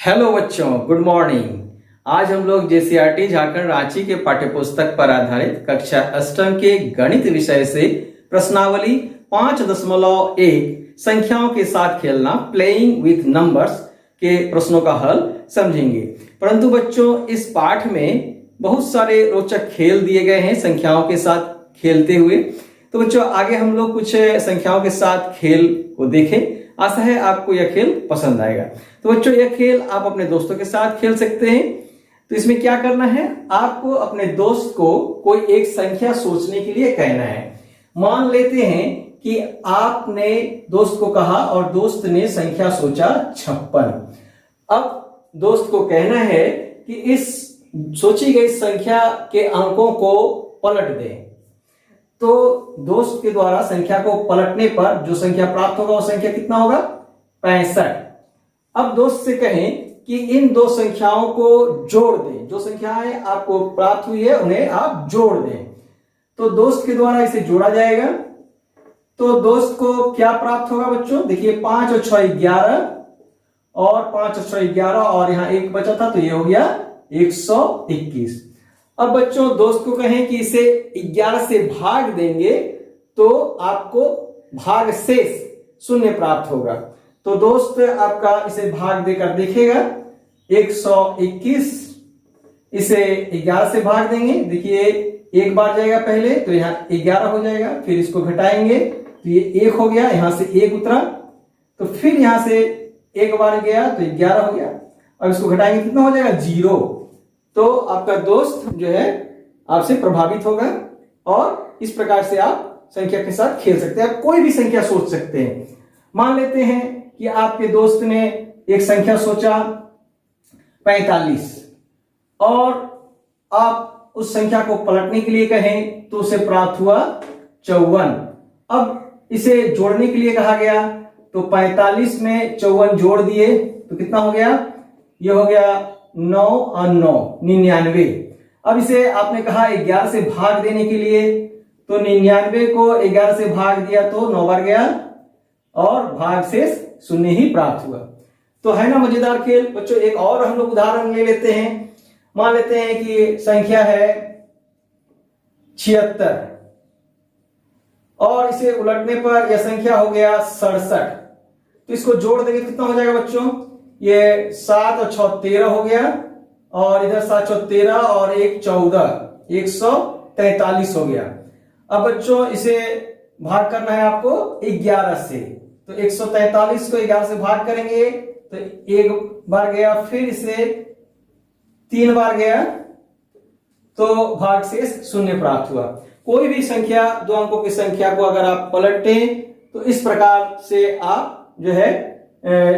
Hello बच्चों, good morning. आज हम लोग जेसीईआरटी झारखंड रांची के पाठ्यपुस्तक पर आधारित कक्षा अष्टम के गणित विषय से प्रश्नावली 5.1 संख्याओं के साथ खेलना प्लेइंग विथ नंबर्स के प्रश्नों का हल समझेंगे। परंतु बच्चों, इस पाठ में बहुत सारे रोचक खेल दिए गए हैं संख्याओं के साथ खेलते हुए। तो बच्चों, आगे हम लोग कुछ संख्याओं के साथ खेल को देखें। आशा है आपको यह खेल पसंद आएगा। तो बच्चों, यह खेल आप अपने दोस्तों के साथ खेल सकते हैं। तो इसमें क्या करना है, आपको अपने दोस्त को कोई एक संख्या सोचने के लिए कहना है। मान लेते हैं कि आपने दोस्त को कहा और दोस्त ने संख्या सोचा 56। अब दोस्त को कहना है कि इस सोची गई संख्या के अंकों को पलट दें। तो दोस्त के द्वारा संख्या को पलटने पर जो संख्या प्राप्त होगा वो संख्या कितना होगा, 65। अब दोस्त से कहें कि इन दो संख्याओं को जोड़ दें। जो संख्याएं आपको प्राप्त हुई है उन्हें आप जोड़ दें। तो दोस्त के द्वारा इसे जोड़ा जाएगा। तो दोस्त को क्या प्राप्त होगा बच्चों, देखिए 5 और 6 11 और 5 और 6 11 और यहां एक बचा था तो ये हो गया 121। अब बच्चों, दोस्त को कहें कि इसे 11 से भाग देंगे तो आपको भाग शेष 0 प्राप्त होगा। तो दोस्त आपका इसे भाग देकर देखेगा 121, इसे 11 से भाग देंगे। देखिए एक बार जाएगा पहले तो यहां 11 हो जाएगा, फिर इसको घटाएंगे तो ये 1 हो गया, यहां से 1 उतरा तो फिर यहां से एक बार गया तो 11 हो गया। अब इसको घटाएंगे कितना हो जाएगा, 0। तो आपका दोस्त जो है आपसे प्रभावित होगा और इस प्रकार से आप संख्या के साथ खेल सकते हैं। आप कोई भी संख्या सोच सकते हैं। मान लेते हैं कि आपके दोस्त ने एक संख्या सोचा 45 और आप उस संख्या को पलटने के लिए कहें तो उसे प्राप्त हुआ 54। अब इसे जोड़ने के लिए कहा गया तो 45 में 54 जोड़ दिए तो कितना हो गया, यह हो गया 9 और 9 99। अब इसे आपने कहा 11 से भाग देने के लिए तो 99 को 11 से भाग दिया तो 9 बार गया और भाग शेष 0 ही प्राप्त हुआ। तो है ना मजेदार खेल बच्चों। एक और हम लोग उदाहरण ले लेते हैं। मान लेते हैं कि संख्या है 76 और इसे उलटने पर यह संख्या हो गया 67। तो इसको जोड़ देंगे कितना हो जाएगा बच्चों, ये 7 और 6 13 हो गया और इधर 7 6 13 और 1 14 143 हो गया। अब बच्चों इसे भाग करना है आपको 11 से। तो 143 को 11 से भाग करेंगे तो एक बार गया, फिर इसे 3 बार गया तो भाग शेष 0 प्राप्त हुआ। कोई भी संख्या, 2 अंकों की संख्या को अगर आप पलटें तो इस प्रकार से आप जो है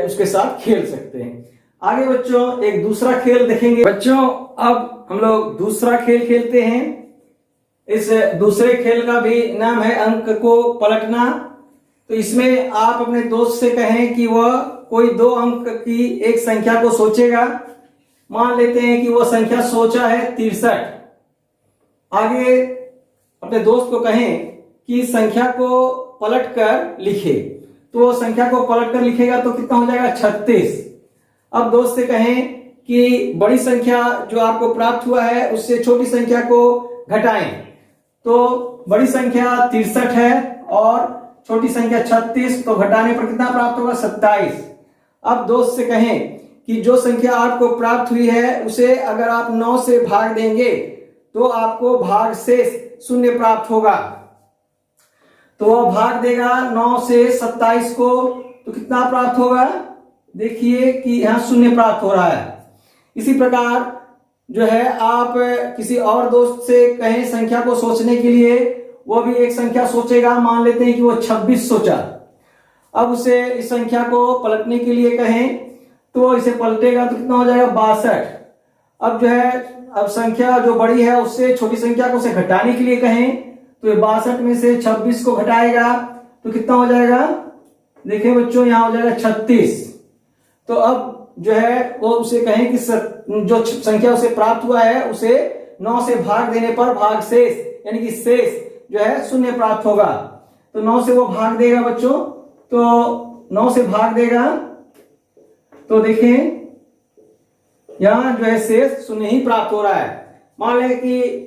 उसके साथ खेल सकते हैं। आगे बच्चों एक दूसरा खेल देखेंगे। बच्चों अब हम लोग दूसरा खेल खेलते हैं। इस दूसरे खेल का भी नाम है अंक को पलटना। तो इसमें आप अपने दोस्त से कहें कि वह कोई 2 अंक की एक संख्या को सोचेगा। मान लेते हैं कि वह संख्या सोचा है 63। आगे अपने दोस्त को कहें कि संख्या को पलटकर लिखे। तो वो संख्या को पलटकर लिखेगा तो कितना हो जाएगा, 36। अब दोस्त से कहें कि बड़ी संख्या जो आपको प्राप्त हुआ है उससे छोटी संख्या को घटाएं। तो बड़ी संख्या 63 है और छोटी संख्या 36, तो घटाने पर कितना प्राप्त होगा, 27। अब दोस्त से कहें कि जो संख्या आपको प्राप्त हुई है उसे अगर आप 9 से भाग देंगे तो आपको भाग शेष 0 प्राप्त होगा। तो वह भाग देगा 9 से 27 को तो कितना प्राप्त होगा, देखिए कि यहां 0 प्राप्त हो रहा है। इसी प्रकार जो है आप किसी और दोस्त से कहें संख्या को सोचने के लिए, वो भी एक संख्या सोचेगा। मान लेते हैं कि वो 26 सोचा। अब उसे इस संख्या को पलटने के लिए कहें तो इसे पलटेगा तो कितना हो जाएगा, 62। अब जो है अब संख्या जो बड़ी है उससे छोटी संख्या को उसे घटाने के लिए कहें तो 62 में से 26 को घटाएगा तो कितना हो जाएगा, देखिए बच्चों यहां हो जाएगा 36। तो अब जो है वो उसे कहें कि जो संख्या उसे प्राप्त हुआ है उसे 9 से भाग देने पर भाग शेष यानी कि शेष जो है 0 प्राप्त होगा। तो 9 से वो भाग देगा बच्चों, तो 9 से भाग देगा तो देखें यहाँ जो है शेष शून्य ही प्राप्त हो रहा है। मान लें कि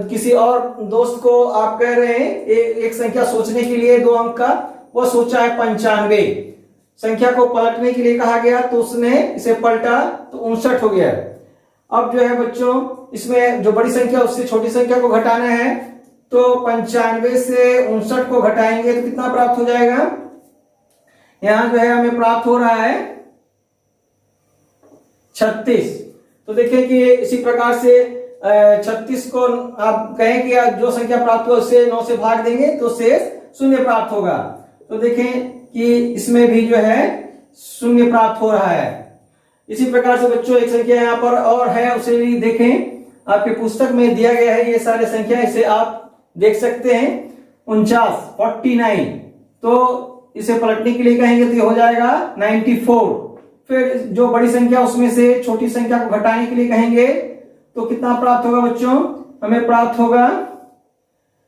किसी और दोस्त को आप कह रहे हैं एक संख्या सोचने के लिए 2 अंक का, वो सोचा है 95, संख्या को पलटने के लिए कहा गया तो उसने इसे पलटा तो 59 हो गया। अब जो है बच्चों इसमें जो बड़ी संख्या उससे छोटी संख्या को घटाना है, तो 95 से 59 को घटाएंगे तो कितना प्राप्त हो जाएगा। यहां जो है हमें प्राप्त हो रहा है 36। तो देखिए कि इसी प्रकार से 36 को आप कहें कि जो संख्या प्राप्त हो उससे 9 से भाग देंगे तो शेष शून्य प्राप्त होगा। तो देखें कि इसमें भी जो है शून्य प्राप्त हो रहा है। इसी प्रकार से बच्चों एक संख्या यहाँ पर और है, उसे भी देखें। आपके पुस्तक में दिया गया है ये सारे संख्या, इसे आप देख सकते हैं 49। तो इसे पलटने के लिए कहेंगे तो ये हो जाएगा 94। फिर जो बड़ी संख्या उसमें से छोटी संख्या को घटाने के लिए कहेंगे तो कितना प्राप्त होगा बच्चों, हमें प्राप्त होगा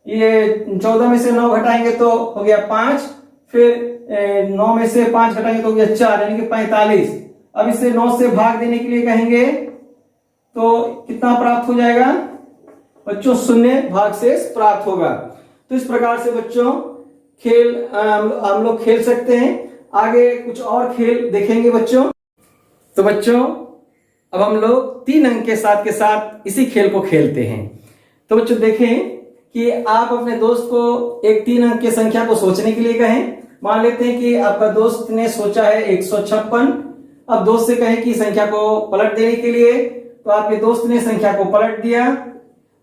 ये 14 में से 9 घटाएंगे तो हो गया 5, फिर 9 में से 5 घटाएंगे तो हो गया 4, यानी कि 45। अब इसे 9 से भाग देने के लिए कहेंगे तो कितना प्राप्त हो जाएगा बच्चों, शून्य भाग शेष प्राप्त होगा। तो इस प्रकार से बच्चों खेल हम लोग खेल सकते हैं। आगे कुछ और खेल देखेंगे बच्चों। तो बच्चों अब हम लोग 3 अंक के साथ इसी खेल को खेलते हैं। तो बच्चों देखें कि आप अपने दोस्त को एक 3 अंक की संख्या को सोचने के लिए कहें। मान लेते हैं कि आपका दोस्त ने सोचा है 156। अब दोस्त से कहें कि संख्या को पलट देने के लिए, तो आपके दोस्त ने संख्या को पलट दिया।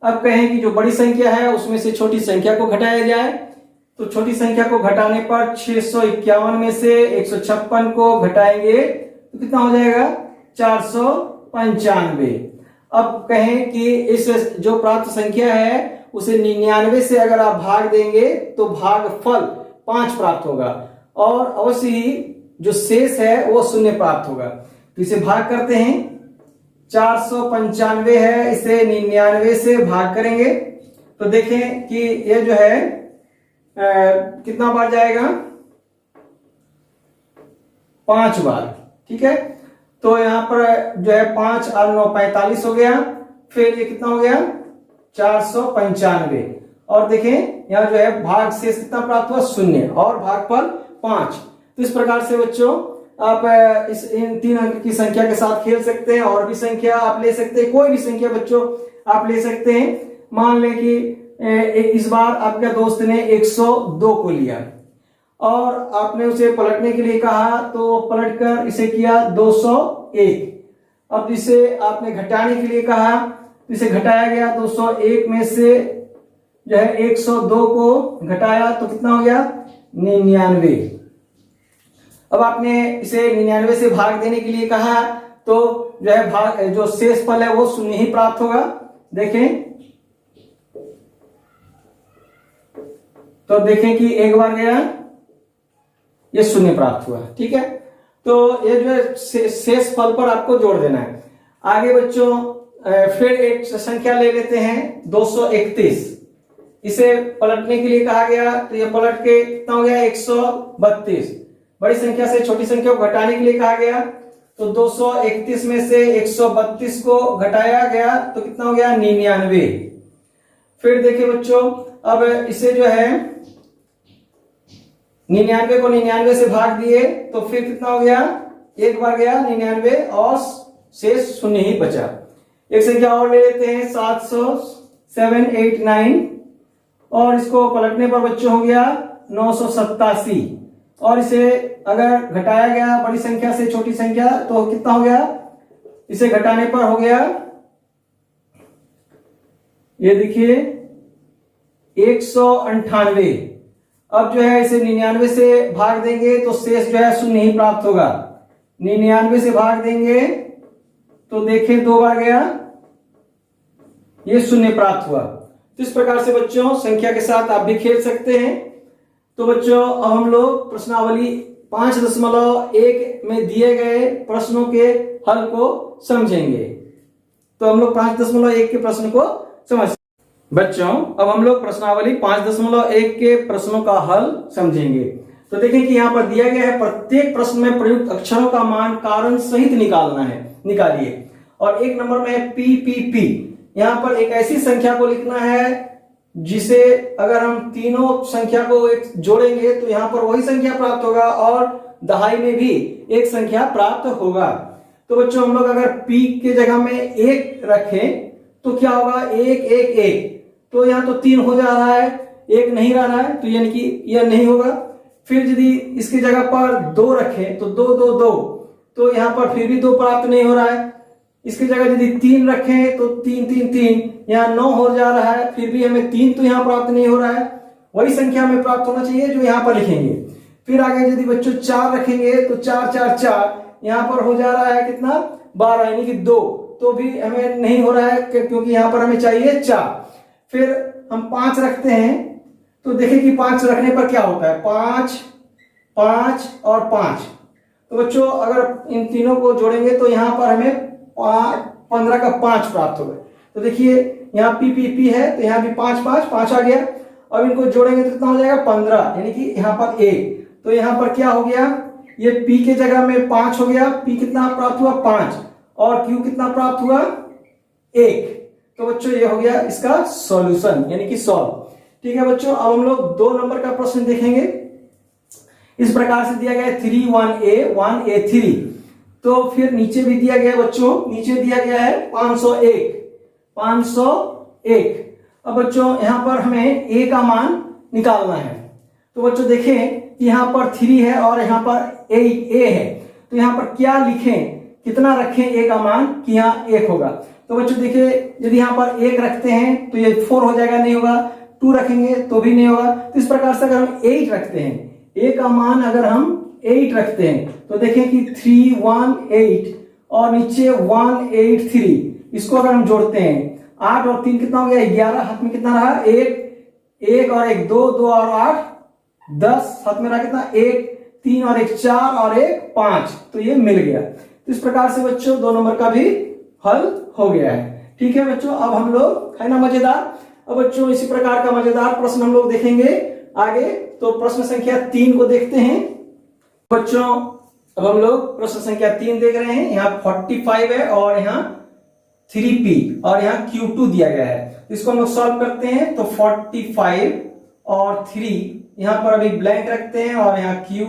अब कहें कि जो बड़ी संख्या है उसमें से छोटी संख्या को घटाया जाए, तो छोटी संख्या को घटाने पर 651 में से 156 को घटाएंगे तो कितना हो जाएगा 495। अब कहें कि इस जो प्राप्त संख्या है उसे 99 से अगर आप भाग देंगे तो भागफल 5 प्राप्त होगा और अवश्य ही जो शेष है वो शून्य प्राप्त होगा। तो इसे भाग करते हैं। 495 है, इसे 99 से भाग करेंगे तो देखें कि ये जो है कितना बार जाएगा, 5 बार। ठीक है, तो यहां पर जो है 5 और 9 45 हो गया। फिर ये कितना हो गया 495। और देखें यहां जो है भाग शेष कितना प्राप्त हुआ, शून्य, और भागफल 5। तो इस प्रकार से बच्चों आप इन 3 अंक की संख्या के साथ खेल सकते हैं। और भी संख्या आप ले सकते हैं, कोई भी संख्या बच्चों आप ले सकते हैं। मान लें कि इस बार आपके दोस्त ने 102 को लिया और आपने उसे पलटने के लिए कहा, तो पलटकर इसे किया 201। अब इसे आपने घटाने के लिए कहा तो इसे घटाया गया। 201 में से जो है 102 को घटाया तो कितना हो गया 99। अब आपने इसे 99 से भाग देने के लिए कहा तो जो है भाग जो शेष फल है वो शून्य ही प्राप्त होगा। देखें तो देखें कि एक बार गया ये शून्य प्राप्त हुआ। ठीक है, तो ये जो है शेष फल पर आपको जोड़ देना है। आगे बच्चों फिर एक संख्या ले लेते हैं 231। इसे पलटने के लिए कहा गया तो ये पलट के कितना हो गया 132। बड़ी संख्या से छोटी संख्या को घटाने के लिए कहा गया तो 231 में से 132 को घटाया गया तो कितना हो गया 99। फिर देखिए बच्चों अब इसे जो है 99 को 99 से भाग दिए तो फिर कितना हो गया, एक बार गया 99 और शेष शून्य ही बचा। एक संख्या और ले लेते हैं 789 और इसको पलटने पर बच्चों हो गया 987। और इसे अगर घटाया गया बड़ी संख्या से छोटी संख्या तो कितना हो गया, इसे घटाने पर हो गया ये देखिए 198। अब जो है इसे 99 से भाग देंगे तो शेष जो है शून्य ही प्राप्त होगा। 99 से भाग देंगे तो देखें 2 बार गया ये शून्य प्राप्त हुआ। तो इस प्रकार से बच्चों संख्या के साथ आप भी खेल सकते हैं। तो बच्चों अब हम लोग प्रश्नावली 5.1 में दिए गए प्रश्नों के हल को समझेंगे। तो हम लोग 5.1 के प्रश्न को समझ बच्चों अब हम लोग प्रश्नावली 5.1 के प्रश्नों का हल समझेंगे। तो देखें कि यहाँ पर दिया गया है प्रत्येक प्रश्न में प्रयुक्त अक्षरों का मान कारण सहित निकालना है, निकालिए। और एक नंबर में है पी पी पी। यहाँ पर एक ऐसी संख्या को लिखना है जिसे अगर हम तीनों संख्या को एक जोड़ेंगे तो यहाँ पर वही संख्या प्राप्त होगा और दहाई में भी एक संख्या प्राप्त होगा। तो बच्चों हम लोग अगर p के जगह में एक रखें तो क्या होगा, एक एक एक, तो यहाँ तो 3 हो जा रहा है, एक नहीं रह रहा है, तो यानी कि यह नहीं होगा। फिर यदि इसकी जगह पर 2 रखें तो 2 2 2, तो यहाँ पर फिर भी 2 प्राप्त नहीं हो रहा है। इसकी जगह यदि 3 रखें तो 3 3 3, यहाँ 9 हो जा रहा है, फिर भी हमें 3 तो यहाँ प्राप्त नहीं हो रहा है। वही संख्या हमें प्राप्त होना चाहिए जो यहाँ पर लिखेंगे। फिर आगे यदि बच्चों 4 रखेंगे तो 4 4 4, यहाँ पर हो जा रहा है कितना, 12, यानी कि 2, तो भी हमें नहीं हो रहा है क्योंकि यहाँ पर हमें चाहिए 4। फिर हम 5 रखते हैं तो देखें कि 5 रखने पर क्या होता है, 5 5 और 5। तो बच्चों अगर इन तीनों को जोड़ेंगे तो यहाँ पर हमें 15 का 5 प्राप्त होगा। तो देखिए यहाँ पी पी पी है तो यहाँ भी 5 5 5 आ गया। अब इनको जोड़ेंगे तो कितना हो जाएगा, 15, यानी कि यहाँ पर 1। तो यहाँ पर क्या हो गया, ये p के जगह में 5 हो गया, p कितना प्राप्त हुआ 5, और q कितना प्राप्त हुआ 1। तो बच्चों ये हो गया इसका सॉल्यूशन, यानी कि सॉल्व। ठीक है बच्चों, अब हम लोग 2 नंबर का प्रश्न देखेंगे। इस प्रकार से दिया गया है 3 1a 1a3। तो फिर नीचे भी दिया गया है बच्चों, नीचे दिया गया है 501 501। अब बच्चों यहाँ पर हमें a का मान निकालना है। तो बच्चों देखें कि यहाँ पर 3 है और यहाँ पर a है, तो यहाँ पर क्या लिखें, कितना रखें a का मान कि यहाँ 1 होगा। तो बच्चों देखिए यदि यहाँ पर 1 रखते हैं तो ये 4 हो जाएगा, नहीं होगा। 2 रखेंगे तो भी नहीं होगा। तो इस प्रकार से अगर हम 8 रखते हैं, a का मान अगर हम 8 रखते हैं तो देखें कि 3 1 8 और नीचे 1 8 3, इसको अगर हम जोड़ते हैं 8 और 3 कितना हो गया, 11, हाथ में कितना रहा 1 और 1 2 2 और 8 10, हाथ में रहा कितना 1 3 और 1 4 और 1 5, तो ये मिल गया। तो इस प्रकार से बच्चों 2 नंबर का भी हल हो गया है। ठीक है बच्चों, अब हम लोग है ना मजेदार, अब बच्चों इसी प्रकार का मजेदार प्रश्न हम लोग देखेंगे आगे। तो प्रश्न संख्या 3 को देखते हैं बच्चों। अब हम लोग प्रश्न संख्या 3 देख रहे हैं। यहाँ 45 है और यहाँ 3p और यहाँ q2 दिया गया है। इसको हम लोग सॉल्व करते हैं। तो 45 और 3 यहाँ पर अभी ब्लैंक रखते हैं और यहाँ q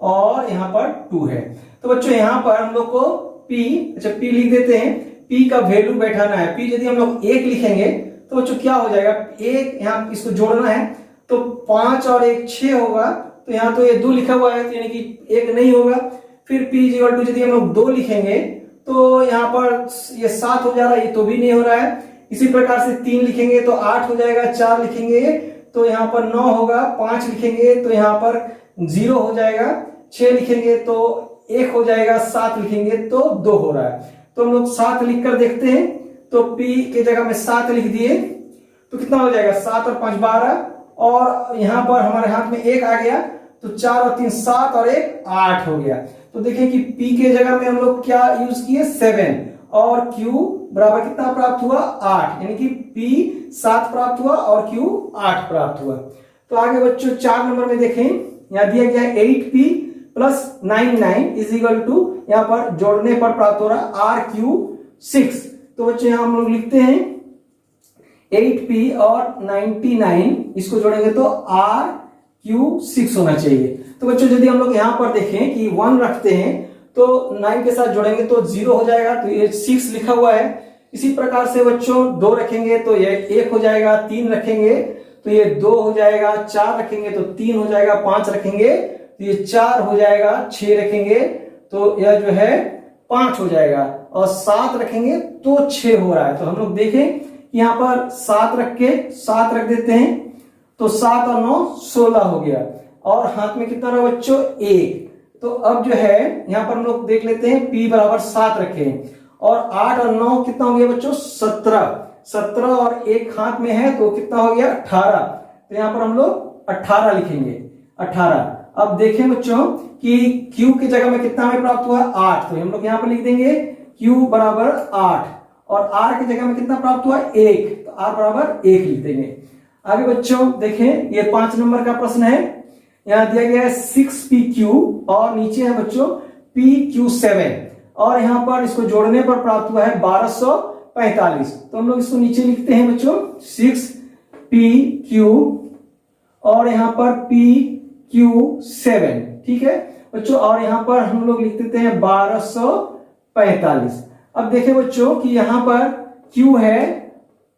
और यहाँ पर 2 है। तो बच्चों यहाँ पर हम लोग को p, अच्छा p लिख देते हैं। p का वैल्यू बैठाना है। p यदि हम लोग 1 लिखेंगे तो बच्चों क्या हो जाएगा, 1 यहाँ इसको जोड़ना है तो 5 और 1 6 होगा। तो यहाँ तो ये 2 लिखा हुआ है, तो यानी कि 1 नहीं होगा। फिर p यदि हम लोग 2 लिखेंगे तो यहाँ पर ये 7 हो जा रहा है, ये तो भी नहीं हो रहा है। इसी प्रकार से 3 लिखेंगे तो 8 हो जाएगा, 4 लिखेंगे तो यहाँ पर 9 होगा, 5 लिखेंगे तो यहाँ पर 0 हो जाएगा, 6 लिखेंगे तो 1 हो जाएगा, 7 लिखेंगे तो 2 हो रहा है। तो हम लोग 7 लिखकर देखते हैं। तो p के जगह में 7 लिख दिए तो कितना हो जाएगा, 7 और 5 12, और यहाँ पर हमारे हाथ में 1 आ गया तो 4 और 3 7 और 1 8 हो गया। तो देखिए कि p के जगह में हम लोग क्या यूज किए 7, और q बराबर कितना प्राप्त हुआ 8, यानी कि p 7 प्राप्त हुआ और q 8 प्राप्त हुआ। तो आगे बच्चों 4 नंबर में देखें, यहाँ दिया गया है 8p plus 99 is equal to, यहाँ पर जोड़ने पर प्राप्त हो रहा rq6। तो बच्चों यहाँ हम लोग लिखते हैं 8p और 99, इसको जोड़ेंगे तो rq6 होना चाहिए। तो बच्चों यदि हम लोग यहाँ पर देखें कि 1 रखते हैं तो 9 के साथ जोड़ेंगे तो 0 हो जाएगा, तो ये 6 लिखा हुआ है। इसी प्रकार से बच्चों 2 रखेंगे तो ये 1 हो जाएगा, 3 रखेंगे तो ये 2 हो जाएगा, 4 रखेंगे तो 3 हो जाएगा, 5 रखेंगे तो ये 4 हो जाएगा, 6 रखेंगे तो यह जो है 5 हो जाएगा, और 7 रखेंगे तो 6 हो रहा है। तो हम लोग देखें कि यहाँ पर 7 रख देते हैं तो 7 और 9 16 हो गया, और हाथ में कितना रहा बच्चों 1। तो अब जो है यहाँ पर हम लोग देख लेते हैं p बराबर 7 रखे, और 8 और 9 कितना हो गया बच्चों 17 और 1 हाथ में है तो कितना हो गया 18। तो यहाँ पर हम लोग 18 लिखेंगे, 18। अब देखें बच्चों कि q की जगह में कितना हमें प्राप्त हुआ 8, तो हम लोग यहाँ पर लिख देंगे q बराबर 8, और r की जगह में कितना प्राप्त हुआ 1, तो r बराबर 1 लिख देंगे। आगे बच्चों देखें ये 5 नंबर का प्रश्न है। यहाँ दिया गया है 6pq और नीचे है बच्चों pq7, और यहाँ पर इसको जोड़ने पर प्राप्त हुआ है 1245। तो हम लोग इसको नीचे लिखते हैं बच्चों 6PQ और यहाँ पर PQ7, ठीक है बच्चों, और यहाँ पर हम लोग लिख देते हैं 1245। अब देखिए बच्चों कि यहाँ पर Q है,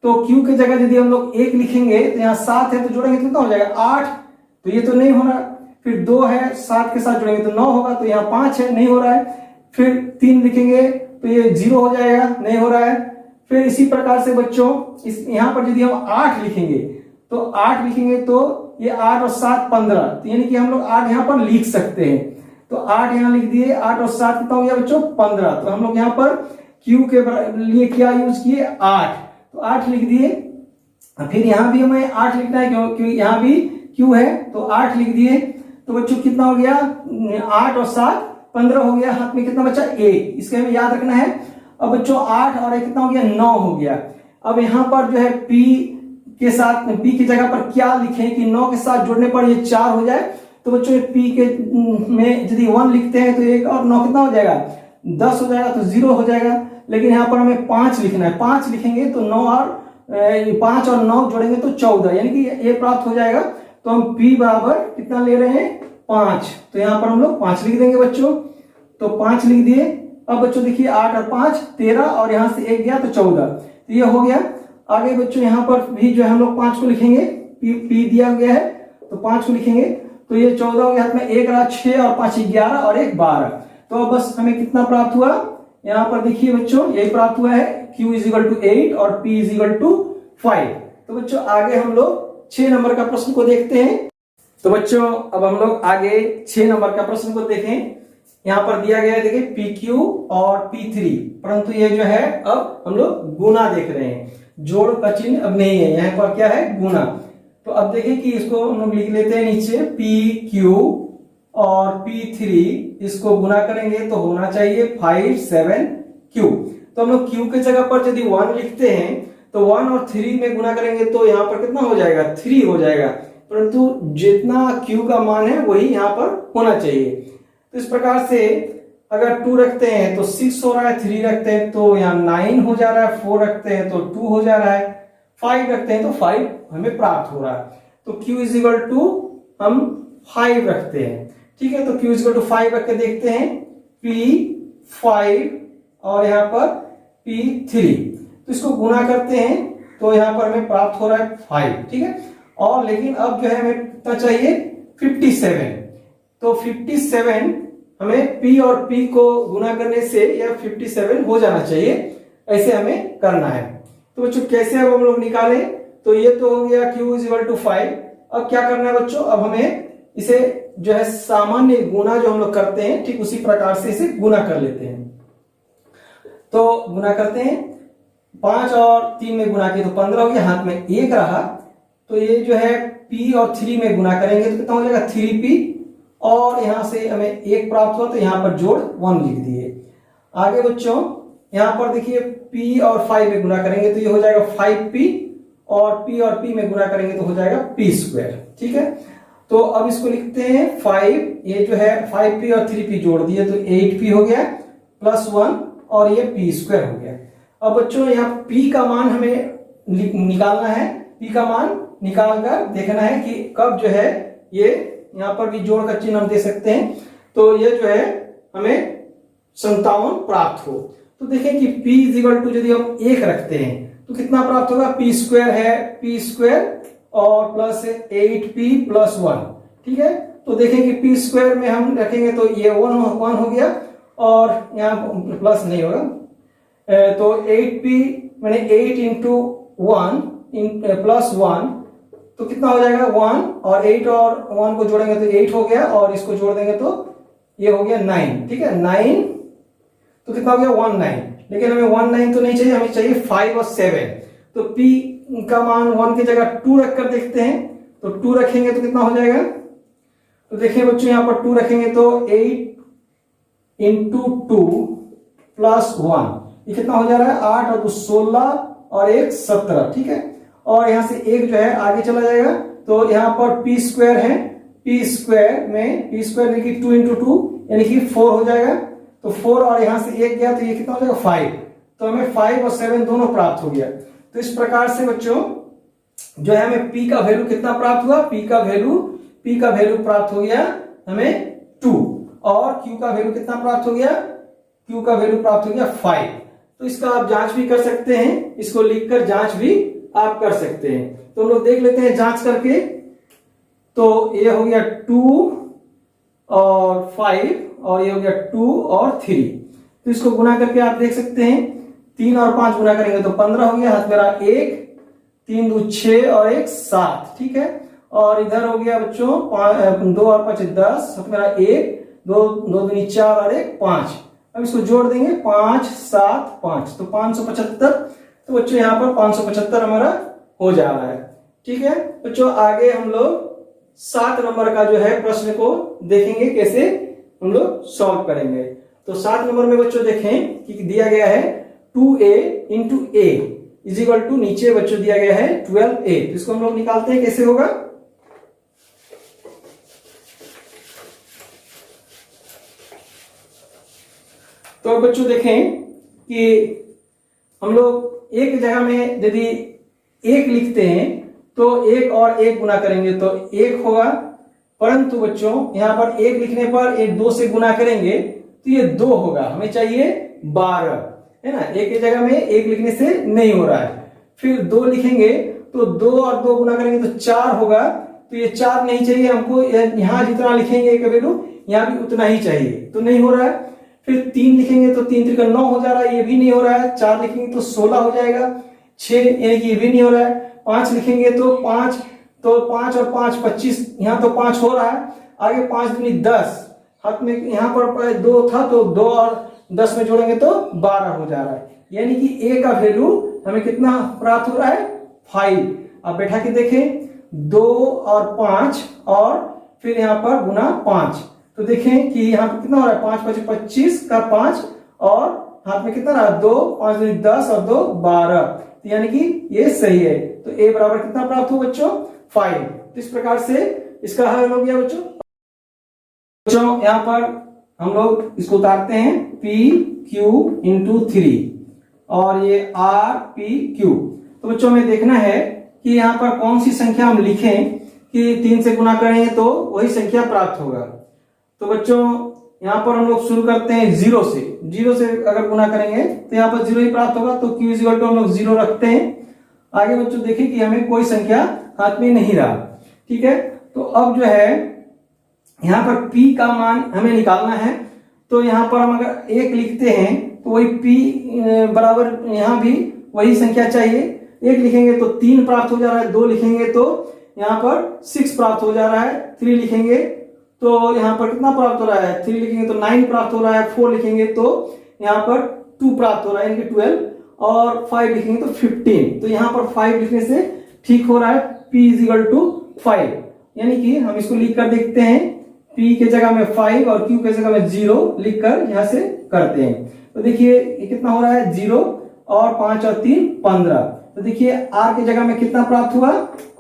तो Q की जगह यदि हम लोग 1 लिखेंगे तो यहाँ 7 है, तो जोड़ेंगे तो कितना हो जाएगा 8, तो ये तो नहीं हो रहा। फिर 2 है, 7 के साथ जोड़ेंगे तो 9 होगा, तो यहाँ 5 है, नहीं हो रहा है। फिर 3 लिखेंगे तो ये 0 हो जाएगा, नहीं हो रहा है। फिर इसी प्रकार से बच्चों इस यहाँ पर यदि हम 8 लिखेंगे तो ये 8 और 7 15, तो यानी कि हम लोग 8 यहाँ पर लिख सकते हैं। तो 8 यहाँ लिख दिए, 8 और 7 कितना हो गया बच्चों 15। तो हम लोग यहाँ पर Q के लिए क्या यूज किए 8, तो 8 लिख दिए। फिर यहाँ भी हमें 8 लिखना है क्योंकि यहाँ भी Q है, तो 8 लिख दिए। तो बच्चों कितना हो गया 8 और 7 15 हो गया, हाथ में कितना बचा 1, इसके हमें याद रखना है। अब बच्चों 8 और 1 कितना हो गया 9 हो गया। अब यहाँ पर जो है P के साथ P की जगह पर क्या लिखें कि 9 के साथ जोड़ने पर ये 4 हो जाए। तो बच्चों P के में यदि 1 लिखते हैं तो 1 और 9 कितना हो जाएगा 10 हो जाएगा, तो 0 हो जाएगा। लेकिन यहाँ पर हमें 5 लिखना है, 5 लिखेंगे तो 9 और 5 और 9 जोड़ेंगे तो 14, यानी कि ये प्राप्त हो जाएगा। तो हम P बराबर कितना ले रहे हैं 5, तो यहाँ पर हम लोग 5 लिख देंगे बच्चों। तो 5 लिख दिए। अब बच्चों देखिए 8 और 5 13 और यहाँ से 1 गया तो 14, तो ये हो गया। आगे बच्चों यहाँ पर भी जो है हम लोग 5 को लिखेंगे, P दिया गया है तो 5 को लिखेंगे, तो ये 14 हो गया, हाथ में 1 रहा 6 और 5 11 और 1 12। तो अब बस हमें कितना प्राप्त हुआ, यहाँ पर देखिए बच्चों यही प्राप्त हुआ है Q = 8 और P = 5। तो बच्चों आगे हम लोग 6 नंबर का प्रश्न को देखते हैं। तो बच्चों अब हम लोग आगे 6 नंबर का प्रश्न को देखें। यहाँ पर दिया गया है देखिए PQ और P3, परंतु ये जो है अब हम लोग गुना देख रहे हैं, जोड़ का चिन्ह अब नहीं है, यहाँ पर क्या है गुना। तो अब देखिए कि इसको हम लोग लिख लेते हैं नीचे PQ और P3, इसको गुना करेंगे तो होना चाहिए 5 7Q। तो हम लोग Q के जगह पर यदि 1 लिखते हैं तो 1 और 3 में गुना करेंगे तो यहाँ पर कितना हो जाएगा 3 हो जाएगा, परंतु जितना Q का मान है वही यहाँ पर होना चाहिए। तो इस प्रकार से अगर 2 रखते हैं तो 6 हो रहा है, 3 रखते हैं तो यहाँ 9 हो जा रहा है, 4 रखते हैं तो 2 हो जा रहा है, 5 रखते हैं तो 5 हमें प्राप्त हो रहा है। तो Q = हम 5 रखते हैं, ठीक है। तो Q = 5 रख के देखते हैं P5 और यहाँ पर P3, तो इसको गुना करते हैं तो यहाँ पर हमें प्राप्त हो रहा है 5, ठीक है। और लेकिन अब जो है हमें कितना चाहिए 57। तो 57 हमें P और P को गुना करने से यह 57 हो जाना चाहिए, ऐसे हमें करना है। तो बच्चों कैसे अब हम लोग निकालें, तो ये तो हो गया Q = 5। अब क्या करना है बच्चों, अब हमें इसे जो है सामान्य गुना जो हम लोग करते हैं ठीक उसी प्रकार से इसे गुना कर लेते हैं। तो गुना करते हैं, 5 और 3 में गुना किया तो 15 हो गया, हाथ में 1 रहा, तो ये जो है P और 3 में गुना करेंगे तो कितना हो जाएगा 3P, और यहां से हमें 1 प्राप्त हुआ तो यहां पर जोड़ 1 लिख दिए। आगे बच्चों यहां पर देखिए P और 5 में गुना करेंगे तो ये हो जाएगा 5P, और P और P में गुना करेंगे तो हो जाएगा P², ठीक है। तो अब इसको लिखते हैं 5, ये जो है 5P और 3P जोड़ दिए तो 8P हो गया +1 और ये P² हो गया। अब बच्चों यहाँ P का मान हमें निकालना है, P का मान निकाल कर देखना है कि कब जो है ये यहाँ पर भी जोड़ का चिन्ह हम दे सकते हैं, तो ये जो है हमें 57 प्राप्त हो। तो देखें कि P = यदि हम 1 रखते हैं तो कितना प्राप्त होगा, P² है, P² और +8P +1, ठीक है। तो देखें कि P² में हम रखेंगे तो ये 1 हो गया और यहाँ प्लस नहीं होगा, तो 8P मैंने 8 × 1 +1 तो कितना हो जाएगा 1, और 8 और 1 को जोड़ेंगे तो 8 हो गया, और इसको जोड़ देंगे तो ये हो गया 9, ठीक है। 9 तो कितना हो गया 19, लेकिन हमें 19 तो नहीं चाहिए, हमें चाहिए 5 और 7। तो P का मान 1 की जगह 2 रखकर देखते हैं, तो 2 रखेंगे तो कितना हो जाएगा, तो देखिए बच्चों यहाँ पर 2 रखेंगे तो 8 × 2 +1 ये कितना हो जा रहा है 8 और 2 16 और 1 17, ठीक है। और यहां से 1 जो है आगे चला जाएगा, तो यहाँ पर P² है, P² में P² यानी कि 2 × 2 यानी कि 4 हो जाएगा, तो 4 और यहां से 1 गया तो ये कितना हो जाएगा 5। तो हमें 5 और 7 दोनों प्राप्त हो गया। तो इस प्रकार से बच्चों जो है हमें p का वैल्यू कितना प्राप्त हुआ, p का वैल्यू प्राप्त हो गया हमें 2, और q का वैल्यू कितना प्राप्त हो गया, q का वैल्यू प्राप्त हो गया 5। तो इसका आप जांच भी कर सकते हैं, इसको लिखकर जांच भी आप कर सकते हैं। तो हम लोग देख लेते हैं जांच करके। तो ये हो गया 2 और 5 और ये हो गया 2 और 3। तो इसको गुना करके आप देख सकते हैं, 3 और 5 गुना करेंगे तो 15 हो गया, हाथ मेरा 1, 3 2 6 और 1 7, ठीक है। और इधर हो गया बच्चों 2 और 5 10, हाथ मेरा 1, 2 2 दूनी 4 और 1 5। अब इसको जोड़ देंगे 5 7 5, तो 575। तो बच्चों यहाँ पर 575 हमारा हो जा रहा है, ठीक है। बच्चों आगे हम लोग 7 नंबर का जो है प्रश्न को देखेंगे कैसे हम लोग सॉल्व करेंगे। तो 7 नंबर में बच्चों देखें कि दिया गया है 2a into a is equal to, नीचे बच्चों दिया गया है 12a। तो इसको हम लोग निकालते हैं, कैसे होगा। तो बच्चों देखें कि हम लोग एक जगह में यदि 1 लिखते हैं तो 1 और 1 गुना करेंगे तो 1 होगा, परंतु बच्चों यहां पर 1 लिखने पर 1 2 से गुना करेंगे तो ये 2 होगा, हमें चाहिए 12, है ना। एक ही जगह में 1 लिखने से नहीं हो रहा है। फिर 2 लिखेंगे तो 2 और 2 गुना करेंगे तो 4 होगा, तो ये 4 नहीं चाहिए हमको, यहां जितना लिखेंगे का वैल्यू यहां भी उतना ही चाहिए, तो नहीं हो रहा है। फिर 3 लिखेंगे तो 3 3 9 हो जा रहा है, ये भी नहीं हो रहा है। 4 लिखेंगे तो 16 हो जाएगा, 6 यानी कि ये भी नहीं हो रहा है। 5 लिखेंगे तो 5 और 5 25, यहां तो 5 हो रहा है। आगे 5 दूनी 10, हाथ में यहां पर 2 था तो 2 और 10 में जोड़ेंगे तो 12 हो जा रहा है, यानी कि a का वैल्यू हमें कितना प्राप्त हो रहा है 5। अब बैठा के देखें 2 और 5 और फिर यहां पर गुना 5, तो देखें कि यहाँ पर कितना हो रहा है 5 5 25 का 5 और हाथ में कितना रहा 2, 5 दूनी 10 और 2 12, तो यानी कि ये सही है। तो a बराबर कितना प्राप्त हो बच्चों 5। तो इस प्रकार से इसका हल हो गया बच्चों। यहाँ पर हम लोग इसको उतारते हैं p q इंटू 3 और ये r p q। तो बच्चों हमें देखना है कि यहाँ पर कौन सी संख्या हम लिखें कि 3 से गुना करेंगे तो वही संख्या प्राप्त होगा। तो बच्चों यहाँ पर हम लोग शुरू करते हैं 0 से अगर गुना करेंगे तो यहाँ पर 0 ही प्राप्त होगा, तो q इक्वल टू हम लोग 0 रखते हैं। आगे बच्चों देखिए कि हमें कोई संख्या हाथ में नहीं रहा, ठीक है। तो अब जो है यहाँ पर p का मान हमें निकालना है। तो यहाँ पर हम अगर 1 लिखते हैं तो वही p बराबर यहाँ भी वही संख्या चाहिए। 1 लिखेंगे तो 3 प्राप्त हो जा रहा है, 2 लिखेंगे तो यहाँ पर 6 प्राप्त हो जा रहा है, 3 लिखेंगे तो यहाँ पर कितना प्राप्त हो रहा है, 3 लिखेंगे तो 9 प्राप्त हो रहा है, 4 लिखेंगे तो यहाँ पर 2 प्राप्त हो रहा है, यानी कि 12, और 5 लिखेंगे तो 15। तो यहाँ पर 5 लिखने से ठीक हो रहा है, p इज इक्वल टू 5, यानी कि हम इसको लिख कर देखते हैं, p के जगह में 5 और q के जगह में 0 लिखकर यहाँ से करते हैं। तो देखिए ये कितना हो रहा है 0 और 5 और 3 15। तो देखिए r के जगह में कितना प्राप्त हुआ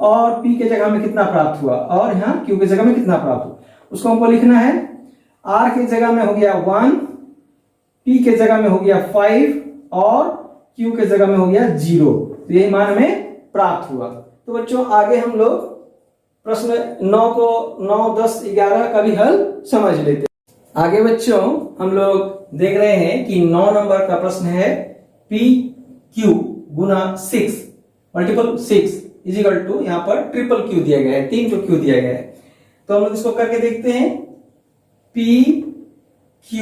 और p के जगह में कितना प्राप्त हुआ और यहाँ q के जगह में कितना प्राप्त हुआ, उसको हमको लिखना है। r के जगह में हो गया 1, p के जगह में हो गया 5 और q के जगह में हो गया 0। तो यही मान हमें प्राप्त हुआ। तो बच्चों आगे हम लोग प्रश्न 9 को 9 10 11 का भी हल समझ लेते हैं। आगे बच्चों हम लोग देख रहे हैं कि 9 नंबर का प्रश्न है p q गुना 6 मल्टीपल 6 इज इक्वल टू, यहाँ पर ट्रिपल q दिया गया है, 3 जो q दिया गया है। तो हम लोग इसको करके देखते हैं, p q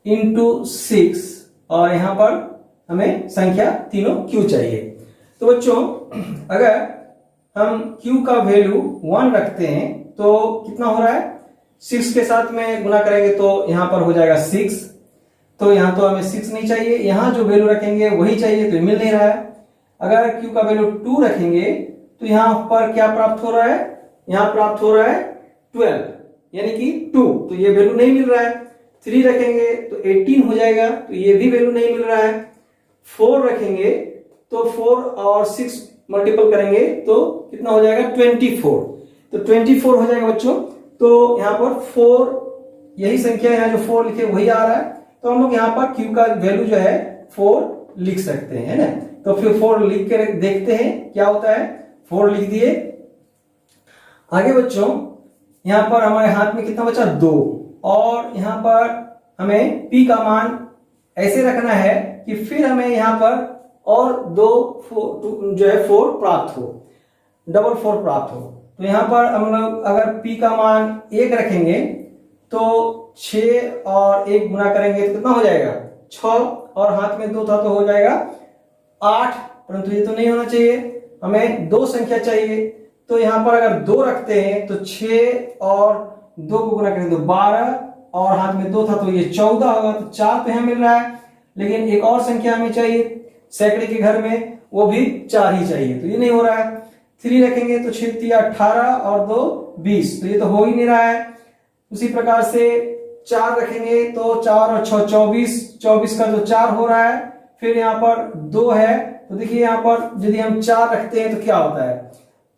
इंटू 6 और यहां पर हमें संख्या तीनों q चाहिए। तो बच्चों अगर हम q का वैल्यू 1 रखते हैं तो कितना हो रहा है, 6 के साथ में गुना करेंगे तो यहां पर हो जाएगा 6, तो यहां तो हमें 6 नहीं चाहिए, यहां जो वैल्यू रखेंगे वही चाहिए, तो मिल नहीं रहा है। अगर q का वैल्यू 2 रखेंगे तो यहां पर क्या प्राप्त हो रहा है, यहां प्राप्त हो रहा है 12, यानी कि 2, तो ये वैल्यू नहीं मिल रहा है। 3 रखेंगे तो 18 हो जाएगा, तो ये भी वैल्यू नहीं मिल रहा है। 4 रखेंगे तो 4 और 6 मल्टीपल करेंगे तो कितना हो जाएगा 24, तो 24 हो जाएगा बच्चों। तो यहाँ पर 4 यही संख्या यहाँ जो 4 लिखे वही आ रहा है, तो हम लोग यहाँ पर q का वैल्यू जो है 4 लिख सकते हैं, है ना। तो फिर 4 लिख के देखते हैं क्या होता है। 4 लिख दिए। आगे बच्चों यहाँ पर हमारे हाथ में कितना बचा 2, और यहाँ पर हमें p का मान ऐसे रखना है कि फिर हमें यहाँ पर और 2 जो है 4 प्राप्त हो, डबल 4 प्राप्त हो। तो यहाँ पर हम लोग अगर p का मान 1 रखेंगे तो 6 और 1 गुना करेंगे तो कितना हो जाएगा 6, और हाथ में 2 था तो हो जाएगा 8, परंतु ये तो नहीं होना चाहिए, हमें 2 संख्या चाहिए। तो यहाँ पर अगर 2 रखते हैं तो 6 और 2 को गुना करेंगे तो 12, और हाथ में 2 था तो ये 14 होगा, तो 4 तो यहाँ मिल रहा है, लेकिन एक और संख्या हमें चाहिए सैकड़े के घर में, वो भी 4 ही चाहिए, तो ये नहीं हो रहा है। 3 रखेंगे तो 6 3 18 और 2 20, तो ये तो हो ही नहीं रहा है। उसी प्रकार से 4 रखेंगे तो 4 और 6 24, 24 का जो 4 हो रहा है। फिर यहाँ पर 2 है, तो देखिए यहाँ पर यदि हम 4 रखते हैं तो क्या होता है,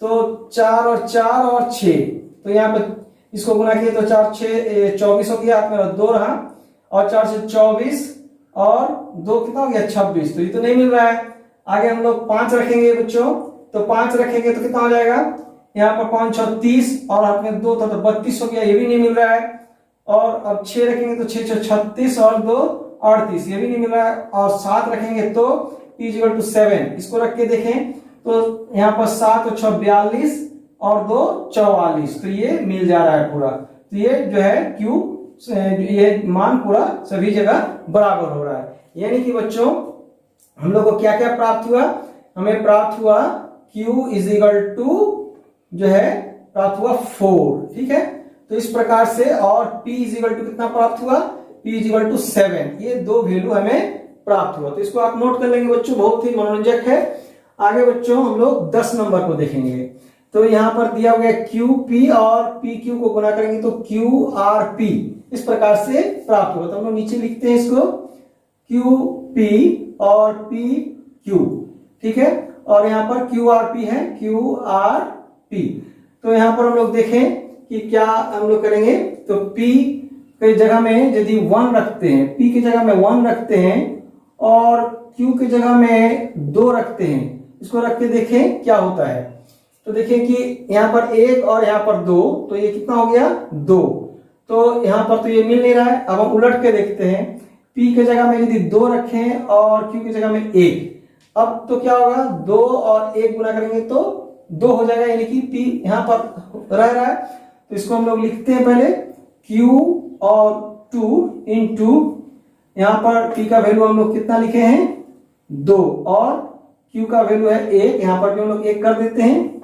तो 4 और 4 और 6, तो यहाँ पर इसको गुना किए तो 4 6 24 हो गया, हाथ में 2 रहा, और 4 से 24 और 2 कितना हो गया 26, तो ये तो नहीं मिल रहा है। आगे हम लोग 5 रखेंगे बच्चों, तो 5 रखेंगे तो कितना हो जाएगा, यहाँ पर 5 6 30, और हाथ में 2 था तो 32 हो गया, ये भी नहीं मिल रहा है। और अब 6 रखेंगे तो 6 6 36 और 2 38, ये भी नहीं मिल रहा है। और 7 रखेंगे तो p = 7, इसको रख के देखें तो यहाँ पर 7 और 6 42 और 2 44, तो ये मिल जा रहा है पूरा। तो ये जो है q, ये मान पूरा सभी जगह बराबर हो रहा है। यानी कि बच्चों हम लोग को क्या क्या प्राप्त हुआ, हमें प्राप्त हुआ q = जो है प्राप्त हुआ 4, ठीक है। तो इस प्रकार से, और p = कितना प्राप्त हुआ, p = 7, ये 2 वैल्यू हमें प्राप्त हुआ। तो इसको आप नोट कर लेंगे बच्चों, बहुत ही मनोरंजक है। आगे बच्चों हम लोग 10 नंबर को देखेंगे। तो यहाँ पर दिया हुआ है QP और PQ को गुना करेंगे तो QRP इस प्रकार से प्राप्त होगा। तो हम लोग नीचे लिखते हैं इसको QP और PQ, ठीक है, और यहाँ पर QRP है, QRP। तो यहाँ पर हम लोग देखें कि क्या हम लोग करेंगे, तो P की जगह में यदि 1 रखते हैं, P की जगह में 1 रखते हैं और Q की जगह में 2 रखते हैं, इसको रख के देखें क्या होता है। तो देखें कि यहाँ पर 1 और यहाँ पर 2, तो ये कितना हो गया 2, तो यहाँ पर तो ये मिल नहीं रहा है। अब हम उलट के देखते हैं, P की जगह में यदि 2 रखें और Q की जगह में 1, अब तो क्या होगा 2 और 1 गुना करेंगे तो 2 हो जाएगा, यानी कि P यहाँ पर रह रहा है। तो इसको हम लोग लिखते हैं पहले Q और 2 इंटू यहाँ पर P का वैल्यू हम लोग कितना लिखे हैं 2, और Q का वैल्यू है 1, यहाँ पर भी हम लोग 1 कर देते हैं।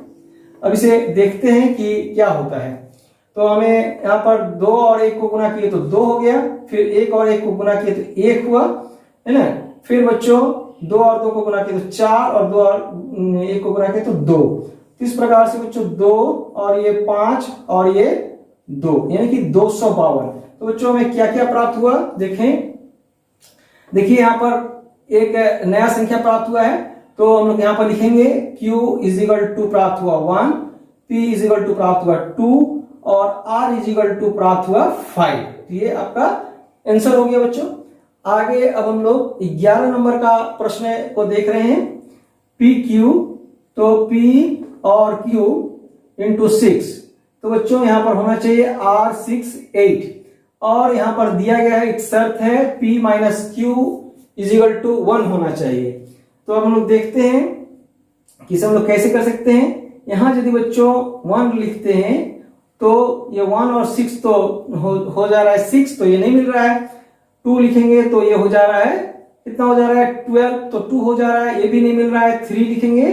अब इसे देखते हैं कि क्या होता है। तो हमें यहाँ पर 2 और 1 को गुना किए तो 2 हो गया, फिर 1 और 1 को गुना किए तो 1 हुआ, है ना। फिर बच्चों 2 और 2 को गुना किए तो 4, और 2 और 1 को गुना किए तो 2। तो इस प्रकार से बच्चों 2 और ये 5 और ये 2, यानी कि 252। तो बच्चों हमें क्या क्या प्राप्त हुआ देखें। देखिए यहाँ पर एक नया संख्या प्राप्त हुआ है, तो हम लोग यहाँ पर लिखेंगे Q = प्राप्त हुआ 1, P = प्राप्त हुआ 2 और R = प्राप्त हुआ 5। ये आपका आंसर हो गया बच्चों। आगे अब हम लोग 11 नंबर का प्रश्न को देख रहे हैं। PQ, तो P और Q इंटू 6, तो बच्चों यहाँ पर होना चाहिए R6 8, और यहाँ पर दिया गया है एक शर्त है P - Q = 1 होना चाहिए। तो अब हम लोग देखते हैं कि हम लोग कैसे कर सकते हैं। यहां यदि बच्चों 1 लिखते हैं तो ये 1 और 6 तो हो जा रहा है 6, तो ये नहीं मिल रहा है। 2 लिखेंगे तो ये हो जा रहा है, कितना हो जा रहा है 12, तो 2 हो जा रहा है, ये भी नहीं मिल रहा है। 3 लिखेंगे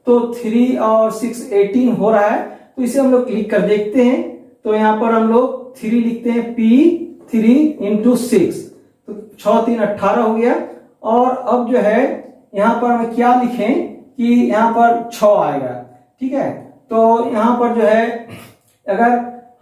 तो 3 और 6 18 हो रहा है। तो इसे हम लोग लिख कर देखते हैं। तो यहाँ पर हम लोग 3 लिखते हैं, P3 इंटू 6, तो 6 3 18 हो गया। और अब जो है यहाँ पर हम क्या लिखें कि यहाँ पर 6 आएगा, ठीक है। तो यहाँ पर जो है अगर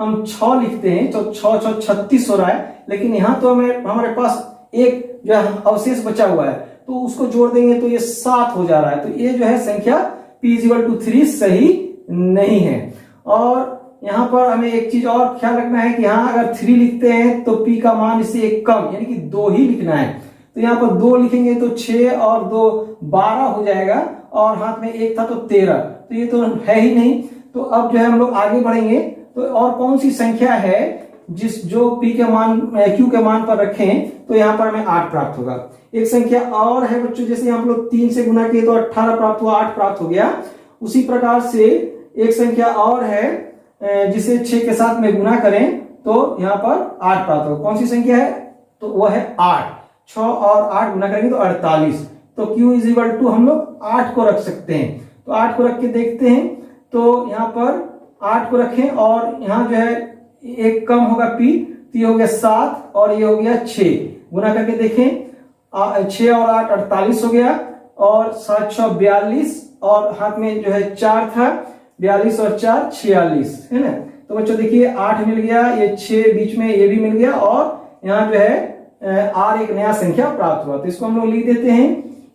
हम 6 लिखते हैं तो 6 6 36 हो रहा है, लेकिन यहाँ तो हमारे पास एक जो है अवशेष बचा हुआ है, तो उसको जोड़ देंगे तो ये 7 हो जा रहा है। तो ये जो है संख्या P = 3 सही नहीं है। और यहाँ पर हमें एक चीज और ख्याल रखना है कि यहाँ अगर 3 लिखते हैं तो p का मान इससे एक कम यानी कि 2 ही लिखना है। तो यहाँ पर 2 लिखेंगे तो 6 और 2 12 हो जाएगा और हाथ में 1 था तो 13, तो ये तो है ही नहीं। तो अब जो है हम लोग आगे बढ़ेंगे तो और कौन सी संख्या है जो p के मान q के मान पर रखें तो यहाँ पर हमें 8 प्राप्त होगा। एक संख्या और है बच्चों, जैसे हम लोग 3 से गुना किए तो 18 प्राप्त हुआ, 8 प्राप्त हो गया। उसी प्रकार से एक संख्या और है जिसे 6 के साथ में गुना करें तो यहाँ पर 8 प्राप्त होगा। कौन सी संख्या है? तो वह है 8। 6 और 8 गुना करेंगे तो 48। तो q इज इक्वल टू हम लोग 8 को रख सकते हैं। तो 8 को रख के देखते हैं तो यहाँ पर 8 को रखें और यहाँ जो है एक कम होगा p, तो ये हो गया 7 और ये हो गया 6। गुना करके देखें 6 और 8 48 हो गया और 7 6 42 और हाथ में जो है 4 था, 42 और 4 46 है ना। तो बच्चों देखिए 8 मिल गया, ये 6 बीच में ये भी मिल गया और यहाँ जो है r एक नया संख्या प्राप्त हुआ। तो इसको हम लोग लिख देते हैं।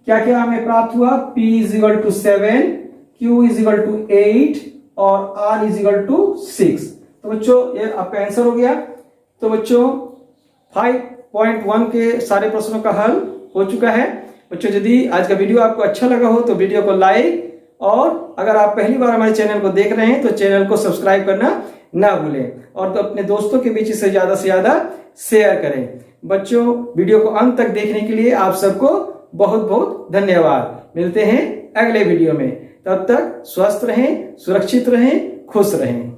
क्या क्या हमें प्राप्त हुआ? p is equal to 7, q is equal to 8 और r इज इक्वल टू 6। तो बच्चों ये आपका आंसर हो गया। तो बच्चों 5.1 के सारे प्रश्नों का हल हो चुका है। बच्चों यदि आज का वीडियो आपको अच्छा लगा हो तो वीडियो को लाइक और अगर आप पहली बार हमारे चैनल को देख रहे हैं तो चैनल को सब्सक्राइब करना ना भूलें और तो अपने दोस्तों के बीच इसे ज्यादा से ज्यादा शेयर करें। बच्चों वीडियो को अंत तक देखने के लिए आप सबको बहुत बहुत धन्यवाद। मिलते हैं अगले वीडियो में, तब तक स्वस्थ रहें, सुरक्षित रहें, खुश रहें।